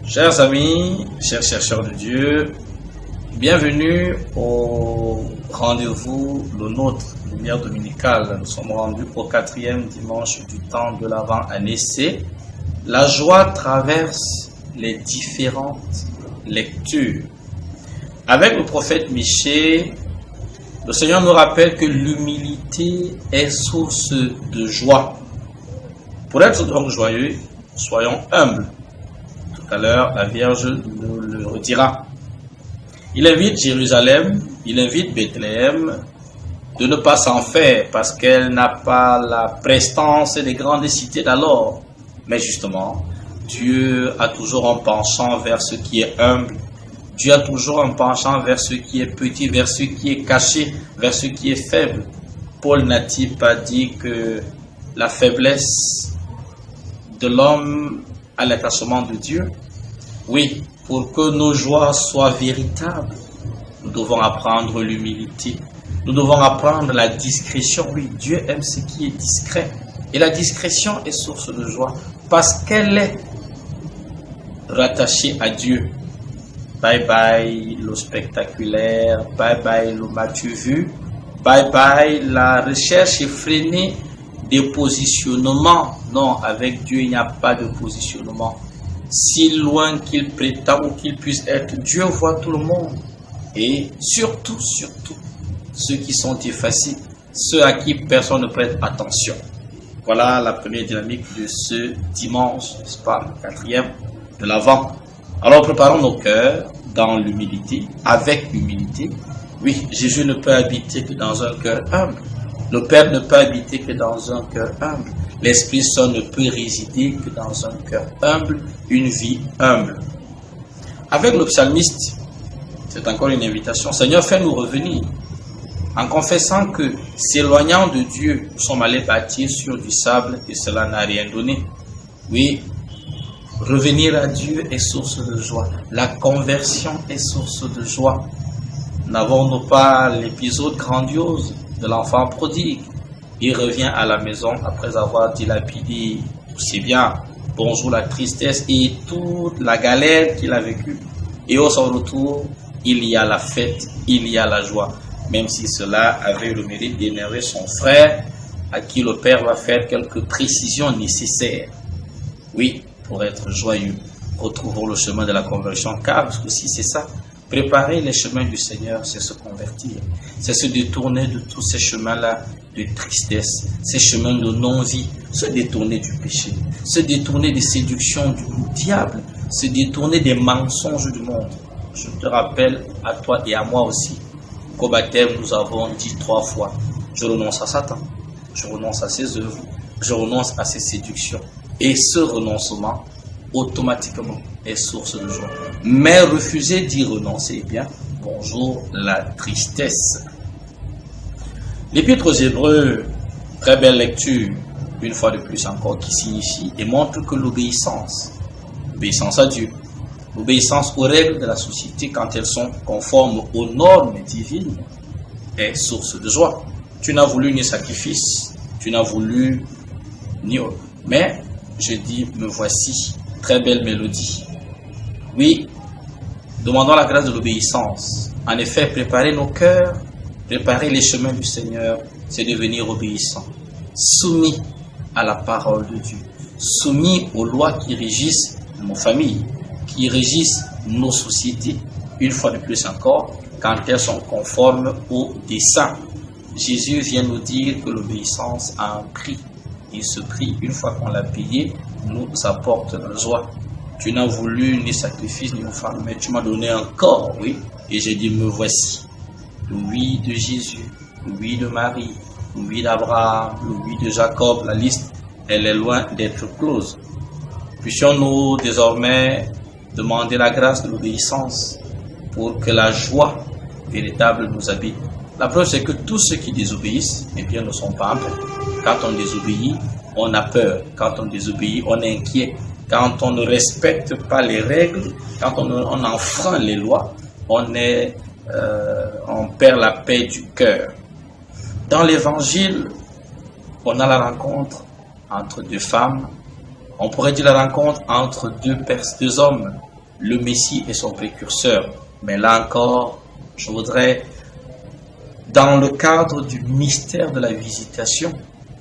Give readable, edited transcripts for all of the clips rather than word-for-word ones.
Chers amis, chers chercheurs de Dieu, bienvenue au rendez-vous, le nôtre, lumière dominicale. Nous sommes rendus au 4e dimanche du temps de l'Avent-année C. La joie traverse les différentes lectures. Avec le prophète Michée, le Seigneur nous rappelle que l'humilité est source de joie. Pour être donc joyeux, soyons humbles. Tout à l'heure, la Vierge nous le redira. Il invite Jérusalem, il invite Bethléem de ne pas s'en faire parce qu'elle n'a pas la prestance des grandes cités d'alors. Mais justement, Dieu a toujours un penchant vers ce qui est humble. Dieu a toujours un penchant vers ce qui est petit, vers ce qui est caché, vers ce qui est faible. Paul n'a-t-il pas dit que la faiblesse de l'homme à l'attachement de Dieu? Oui, pour que nos joies soient véritables, nous devons apprendre l'humilité. Nous devons apprendre la discrétion. Oui, Dieu aime ce qui est discret. Et la discrétion est source de joie parce qu'elle est rattachée à Dieu. Bye bye le spectaculaire, bye bye le m'as-tu vu, bye bye la recherche effrénée des positionnements. Non, avec Dieu, il n'y a pas de positionnement. Si loin qu'il prétend ou qu'il puisse être, Dieu voit tout le monde. Et surtout, ceux qui sont effacés, ceux à qui personne ne prête attention. Voilà la première dynamique de ce dimanche, n'est-ce pas, le 4e de l'Avent. Alors préparons nos cœurs dans l'humilité, avec l'humilité. Oui, Jésus ne peut habiter que dans un cœur humble. Le Père ne peut habiter que dans un cœur humble. L'Esprit Saint ne peut résider que dans un cœur humble, une vie humble. Avec le psalmiste, c'est encore une invitation. Seigneur, fais-nous revenir en confessant que, s'éloignant de Dieu, nous sommes allés bâtir sur du sable et cela n'a rien donné. Oui, revenir à Dieu est source de joie. La conversion est source de joie. N'avons-nous pas l'épisode grandiose de l'enfant prodigue? Il revient à la maison après avoir dilapidé tous ses biens. Bonjour la tristesse et toute la galère qu'il a vécue. Et au son retour, il y a la fête, il y a la joie. Même si cela avait le mérite d'énerver son frère, à qui le Père va faire quelques précisions nécessaires. Oui, pour être joyeux, retrouvons le chemin de la conversion, car aussi c'est ça. Préparer les chemins du Seigneur, c'est se convertir. C'est se détourner de tous ces chemins-là de tristesse, ces chemins de non-vie, se détourner du péché, se détourner des séductions du diable, se détourner des mensonges du monde. Je te rappelle à toi et à moi aussi qu'au baptême, nous avons dit 3 fois, je renonce à Satan, je renonce à ses œuvres, je renonce à ses séductions. Et ce renoncement, automatiquement, est source de joie. Mais refuser d'y renoncer, eh bien, bonjour la tristesse. L'Épître aux Hébreux, très belle lecture, une fois de plus encore, qui signifie et montre que l'obéissance à Dieu, l'obéissance aux règles de la société quand elles sont conformes aux normes divines, est source de joie. Tu n'as voulu ni sacrifice, tu n'as voulu ni autre. Mais, je dis, me voici, très belle mélodie. Oui, demandons la grâce de l'obéissance. En effet, préparer nos cœurs, préparer les chemins du Seigneur, c'est devenir obéissant, soumis à la parole de Dieu, soumis aux lois qui régissent nos familles, qui régissent nos sociétés, une fois de plus encore, quand elles sont conformes au dessein. Jésus vient nous dire que l'obéissance a un prix. Et ce prix, une fois qu'on l'a payé, nous apporte la joie. Tu n'as voulu ni sacrifice ni offrande, mais tu m'as donné un corps, oui. Et j'ai dit, me voici. Le oui de Jésus, le oui de Marie, le oui d'Abraham, le oui de Jacob, la liste, elle est loin d'être close. Puissions-nous désormais demander la grâce de l'obéissance pour que la joie véritable nous habite. La preuve, c'est que tous ceux qui désobéissent, eh bien, ne sont pas en paix. Quand on désobéit, on a peur. Quand on désobéit, on est inquiet. Quand on ne respecte pas les règles, quand on enfreint les lois, on perd la paix du cœur. Dans l'évangile, on a la rencontre entre deux femmes. On pourrait dire la rencontre entre deux hommes. le Messie et son précurseur. Mais là encore, je voudrais, dans le cadre du mystère de la visitation,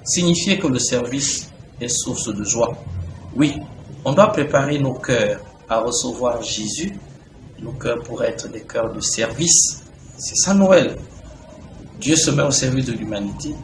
signifier que le service est source de joie. Oui, on doit préparer nos cœurs à recevoir Jésus, nos cœurs pour être des cœurs de service. C'est ça Noël. Dieu se met au service de l'humanité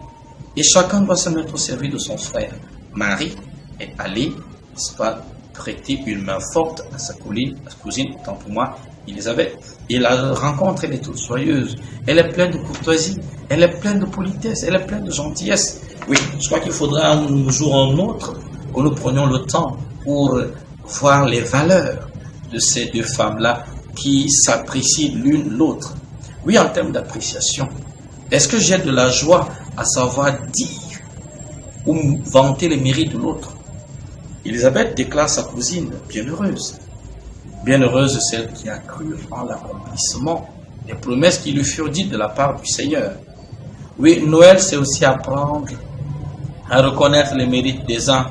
et chacun doit se mettre au service de son frère. Marie est allée, n'est-ce pas, prêter une main forte à sa cousine, autant pour moi, Élisabeth. Et la rencontre, elle est toute joyeuse. Elle est pleine de courtoisie, elle est pleine de politesse, elle est pleine de gentillesse. Oui, je crois qu'il faudra un jour ou un autre que nous prenions le temps pour voir les valeurs de ces deux femmes-là qui s'apprécient l'une l'autre. Oui, en termes d'appréciation, est-ce que j'ai de la joie à savoir dire ou vanter les mérites de l'autre? Élisabeth déclare sa cousine bienheureuse. Bienheureuse celle qui a cru en l'accomplissement des promesses qui lui furent dites de la part du Seigneur. Oui, Noël, c'est aussi apprendre à reconnaître les mérites des uns.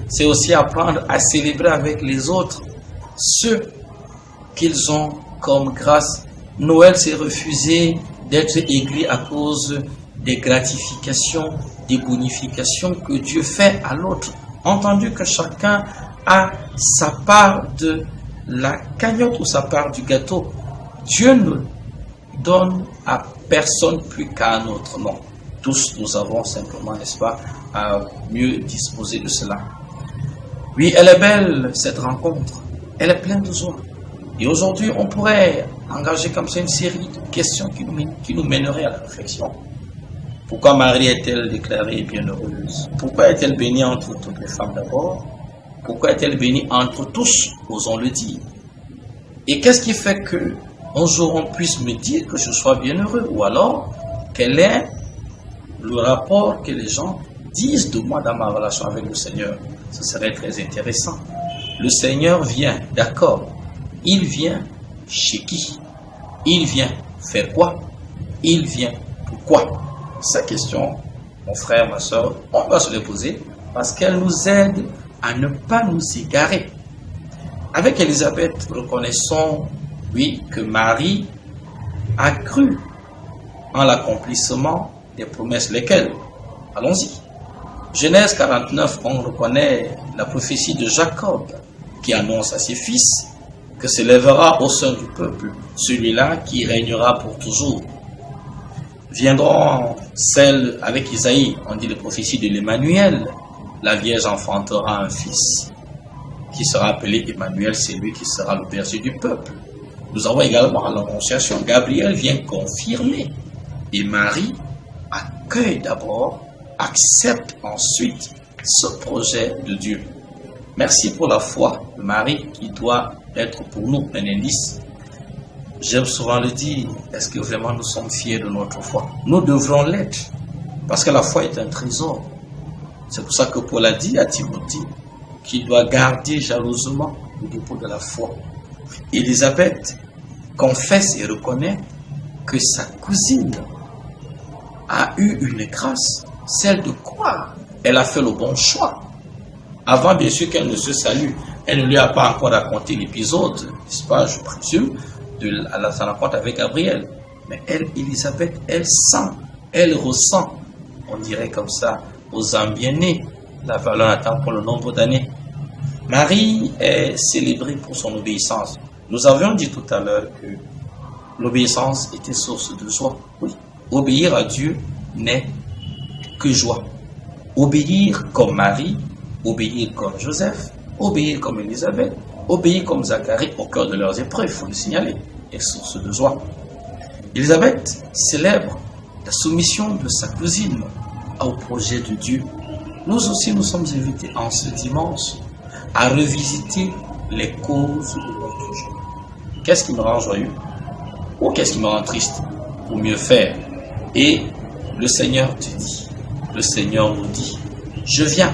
C'est aussi apprendre à célébrer avec les autres ce qu'ils ont comme grâce. Noël, c'est refuser d'être aigri à cause des gratifications, des bonifications que Dieu fait à l'autre. Entendu que chacun a sa part de la cagnotte ou sa part du gâteau. Dieu ne donne à personne plus qu'à un autre. Non. Tous nous avons simplement, n'est-ce pas, à mieux disposer de cela. Oui, elle est belle, cette rencontre. Elle est pleine de joie. Et aujourd'hui, on pourrait engager comme ça une série de questions qui nous mèneraient à la réflexion. Pourquoi Marie est-elle déclarée bienheureuse? Pourquoi est-elle bénie entre toutes les femmes d'abord? Pourquoi est-elle bénie entre tous, osons le dire? Et qu'est-ce qui fait que un jour on puisse me dire que je sois bienheureux? Ou alors, quel est le rapport que les gens disent de moi dans ma relation avec le Seigneur? Ce serait très intéressant. Le Seigneur vient, d'accord. Il vient chez qui? Il vient faire quoi? Il vient pourquoi? Cette question, mon frère, ma soeur, on va se les poser parce qu'elle nous aide à ne pas nous égarer. Avec Élisabeth, reconnaissons, oui, que Marie a cru en l'accomplissement des promesses. Lesquelles? Allons-y. Genèse 49, on reconnaît la prophétie de Jacob qui annonce à ses fils que s'élèvera au sein du peuple celui-là qui régnera pour toujours. Viendront celles avec Isaïe, on dit les prophéties de l'Emmanuel. La Vierge enfantera un fils qui sera appelé Emmanuel, c'est lui qui sera le berger du peuple. Nous avons également l'Annonciation. Gabriel vient confirmer et Marie accueille d'abord, accepte ensuite ce projet de Dieu. Merci pour la foi de Marie qui doit être pour nous un indice. J'aime souvent le dire, est-ce que vraiment nous sommes fiers de notre foi? Nous devrons l'être, parce que la foi est un trésor. C'est pour ça que Paul a dit à Timothée qu'il doit garder jalousement le dépôt de la foi. Élisabeth confesse et reconnaît que sa cousine a eu une grâce, celle de quoi elle a fait le bon choix. Avant, bien sûr, qu'elle ne se salue, elle ne lui a pas encore raconté l'épisode, n'est-ce pas, je présume, de sa rencontre avec Gabriel. Mais elle, Élisabeth, elle sent, elle ressent, on dirait comme ça, aux âmes bien-nées, la valeur attend pour le nombre d'années. Marie est célébrée pour son obéissance. Nous avions dit tout à l'heure que l'obéissance était source de joie. Oui, obéir à Dieu n'est que joie. Obéir comme Marie, obéir comme Joseph, obéir comme Élisabeth, obéir comme Zacharie au cœur de leurs épreuves, il faut le signaler, est source de joie. Élisabeth célèbre la soumission de sa cousine au projet de Dieu. Nous aussi, nous sommes invités en ce dimanche à revisiter les causes de notre joie. Qu'est-ce qui me rend joyeux? Ou qu'est-ce qui me rend triste? Pour mieux faire. Et le Seigneur te dit, le Seigneur nous dit, je viens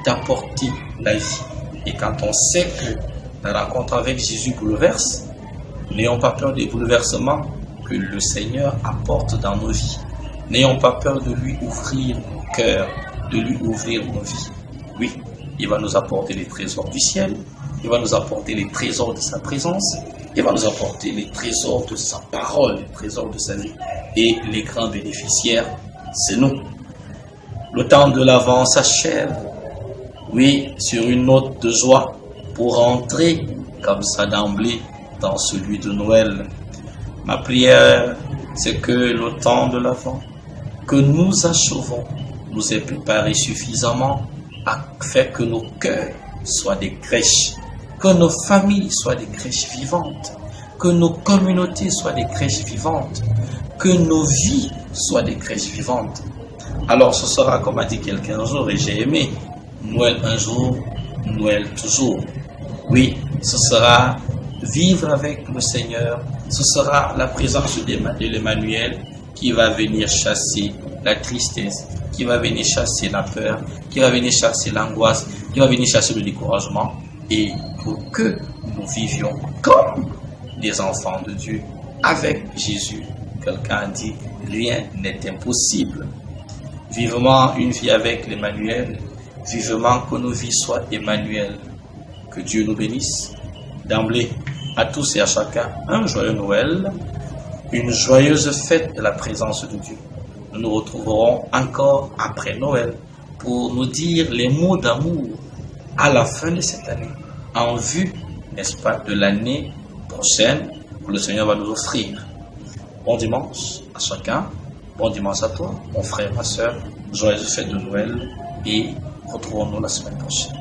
t'apporter la vie. Et quand on sait que la rencontre avec Jésus bouleverse, n'ayons pas peur des bouleversements que le Seigneur apporte dans nos vies. N'ayons pas peur de lui ouvrir nos cœurs, de lui ouvrir nos vies. Oui, il va nous apporter les trésors du ciel, Il va nous apporter les trésors de sa présence. Il va nous apporter les trésors de sa parole, les trésors de sa vie. Et les grands bénéficiaires, c'est nous. Le temps de l'Avent s'achève. Oui, sur une note de joie pour entrer comme ça d'emblée dans celui de Noël. Ma prière, c'est que le temps de l'Avent que nous achevons nous ait préparé suffisamment afin que nos cœurs soient des crèches, que nos familles soient des crèches vivantes, que nos communautés soient des crèches vivantes, que nos vies soient des crèches vivantes. Alors ce sera, comme a dit quelqu'un un jour, et j'ai aimé, Noël un jour, Noël toujours. Oui, ce sera vivre avec le Seigneur, ce sera la présence de l'Emmanuel qui va venir chasser la tristesse, qui va venir chasser la peur, qui va venir chasser l'angoisse, qui va venir chasser le découragement, et pour que nous vivions comme des enfants de Dieu avec Jésus. Quelqu'un a dit, rien n'est impossible. Vivement une vie avec l'Emmanuel, vivement que nos vies soient Emmanuel. Que Dieu nous bénisse. D'emblée, à tous et à chacun, un joyeux Noël, une joyeuse fête de la présence de Dieu. Nous nous retrouverons encore après Noël pour nous dire les mots d'amour à la fin de cette année, en vue, n'est-ce pas, de l'année prochaine que le Seigneur va nous offrir. Bon dimanche à chacun, bon dimanche à toi, mon frère, ma soeur, joyeuse fête de Noël et retrouvons-nous la semaine prochaine.